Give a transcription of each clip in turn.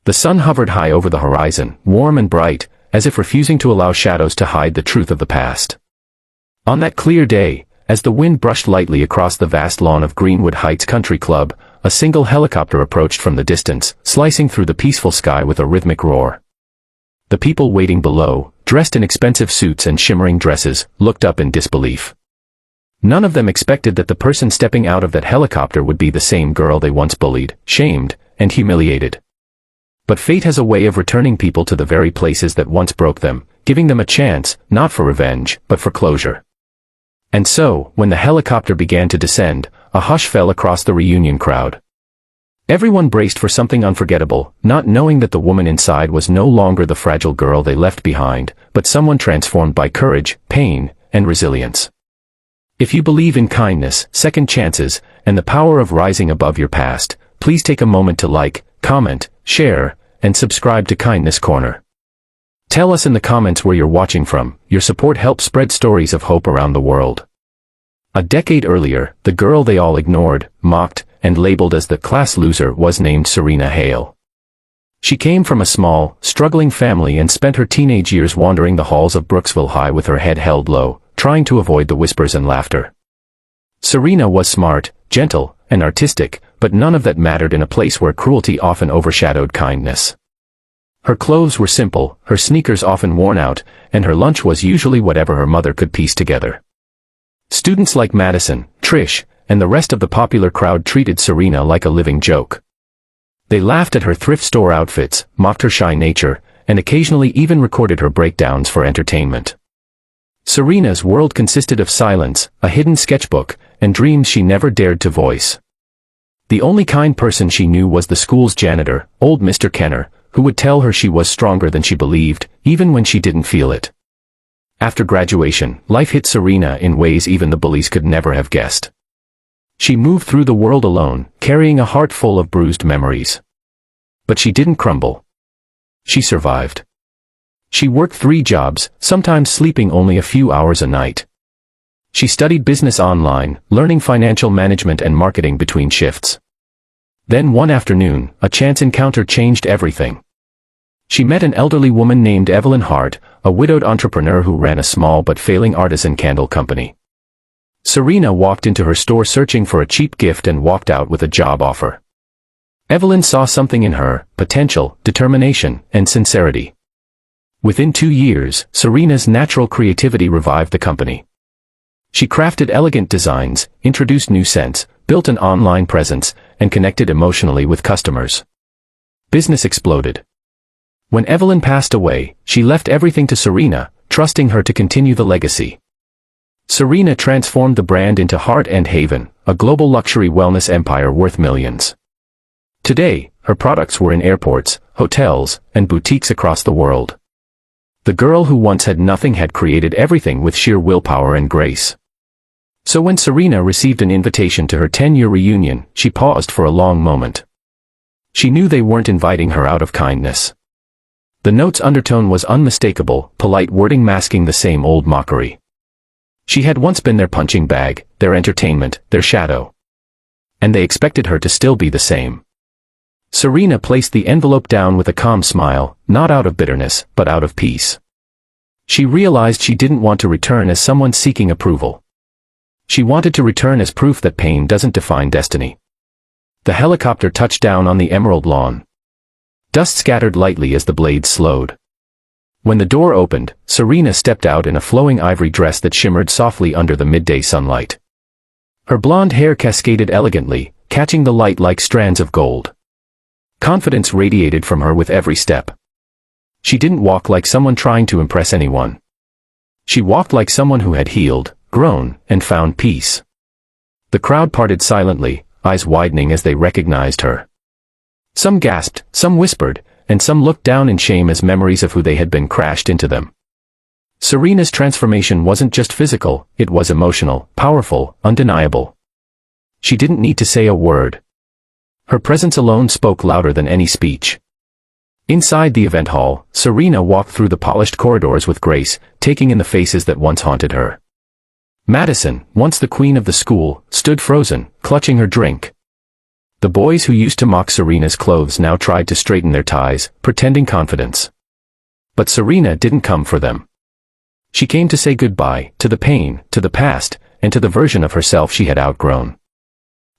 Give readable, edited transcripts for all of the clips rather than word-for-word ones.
The sun hovered high over the horizon, warm and bright, as if refusing to allow shadows to hide the truth of the past. On that clear day, as the wind brushed lightly across the vast lawn of Greenwood Heights Country Club, a single helicopter approached from the distance, slicing through the peaceful sky with a rhythmic roar. The people waiting below, dressed in expensive suits and shimmering dresses, looked up in disbelief. None of them expected that the person stepping out of that helicopter would be the same girl they once bullied, shamed, and humiliated. But fate has a way of returning people to the very places that once broke them, giving them a chance, not for revenge, but for closure. And so, when the helicopter began to descend, a hush fell across the reunion crowd. Everyone braced for something unforgettable, not knowing that the woman inside was no longer the fragile girl they left behind, but someone transformed by courage, pain, and resilience. If you believe in kindness, second chances, and the power of rising above your past, please take a moment to like, comment, share, and subscribe to Kindness Corner. Tell us in the comments where you're watching from. Your support helps spread stories of hope around the world. A decade earlier, the girl they all ignored, mocked, and labeled as the class loser was named Serena Hale. She came from a small, struggling family and spent her teenage years wandering the halls of Brooksville High with her head held low, trying to avoid the whispers and laughter. Serena was smart, gentle, and artistic, but none of that mattered in a place where cruelty often overshadowed kindness. Her clothes were simple, her sneakers often worn out, and her lunch was usually whatever her mother could piece together. Students like Madison, Trish, and the rest of the popular crowd treated Serena like a living joke. They laughed at her thrift store outfits, mocked her shy nature, and occasionally even recorded her breakdowns for entertainment. Serena's world consisted of silence, a hidden sketchbook, and dreams she never dared to voice. The only kind person she knew was the school's janitor, old Mr. Kenner, who would tell her she was stronger than she believed, even when she didn't feel it. After graduation, life hit Serena in ways even the bullies could never have guessed. She moved through the world alone, carrying a heart full of bruised memories. But she didn't crumble. She survived. She worked 3 jobs, sometimes sleeping only a few hours a night. She studied business online, learning financial management and marketing between shifts. Then one afternoon, a chance encounter changed everything. She met an elderly woman named Evelyn Hart, a widowed entrepreneur who ran a small but failing artisan candle company. Serena walked into her store searching for a cheap gift and walked out with a job offer. Evelyn saw something in her: potential, determination, and sincerity. Within 2 years, Serena's natural creativity revived the company. She crafted elegant designs, introduced new scents, built an online presence, and connected emotionally with customers. Business exploded. When Evelyn passed away, she left everything to Serena, trusting her to continue the legacy. Serena transformed the brand into Heart and Haven, a global luxury wellness empire worth millions. Today, her products were in airports, hotels, and boutiques across the world. The girl who once had nothing had created everything with sheer willpower and grace. So when Serena received an invitation to her 10-year reunion, she paused for a long moment. She knew they weren't inviting her out of kindness. The note's undertone was unmistakable, polite wording masking the same old mockery. She had once been their punching bag, their entertainment, their shadow. And they expected her to still be the same. Serena placed the envelope down with a calm smile, not out of bitterness, but out of peace. She realized she didn't want to return as someone seeking approval. She wanted to return as proof that pain doesn't define destiny. The helicopter touched down on the emerald lawn. Dust scattered lightly as the blades slowed. When the door opened, Serena stepped out in a flowing ivory dress that shimmered softly under the midday sunlight. Her blonde hair cascaded elegantly, catching the light like strands of gold. Confidence radiated from her with every step. She didn't walk like someone trying to impress anyone. She walked like someone who had healed, grown, and found peace. The crowd parted silently, eyes widening as they recognized her. Some gasped, some whispered, and some looked down in shame as memories of who they had been crashed into them. Serena's transformation wasn't just physical, it was emotional, powerful, undeniable. She didn't need to say a word. Her presence alone spoke louder than any speech. Inside the event hall, Serena walked through the polished corridors with grace, taking in the faces that once haunted her. Madison, once the queen of the school, stood frozen, clutching her drink. The boys who used to mock Serena's clothes now tried to straighten their ties, pretending confidence. But Serena didn't come for them. She came to say goodbye, to the pain, to the past, and to the version of herself she had outgrown.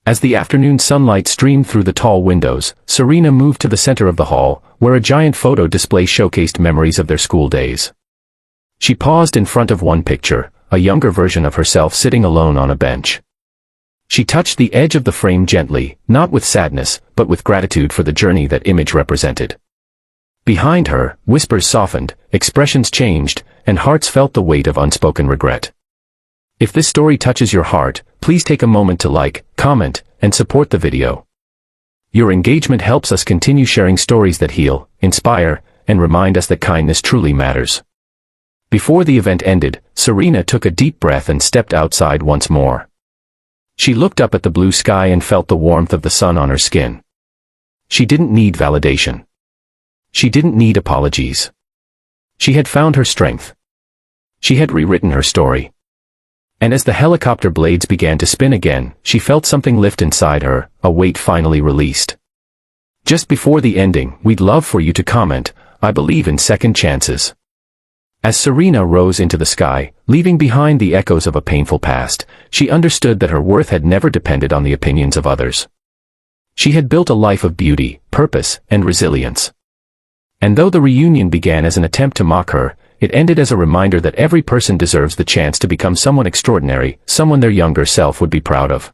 As the afternoon sunlight streamed through the tall windows, Serena moved to the center of the hall, where a giant photo display showcased memories of their school days. She paused in front of one picture, a younger version of herself sitting alone on a bench. She touched the edge of the frame gently, not with sadness, but with gratitude for the journey that image represented. Behind her, whispers softened, expressions changed, and hearts felt the weight of unspoken regret. If this story touches your heart, please take a moment to like, comment, and support the video. Your engagement helps us continue sharing stories that heal, inspire, and remind us that kindness truly matters. Before the event ended, Serena took a deep breath and stepped outside once more. She looked up at the blue sky and felt the warmth of the sun on her skin. She didn't need validation. She didn't need apologies. She had found her strength. She had rewritten her story. And as the helicopter blades began to spin again, she felt something lift inside her, a weight finally released. Just before the ending, we'd love for you to comment, "I believe in second chances." As Serena rose into the sky, leaving behind the echoes of a painful past, she understood that her worth had never depended on the opinions of others. She had built a life of beauty, purpose, and resilience. And though the reunion began as an attempt to mock her, it ended as a reminder that every person deserves the chance to become someone extraordinary, someone their younger self would be proud of.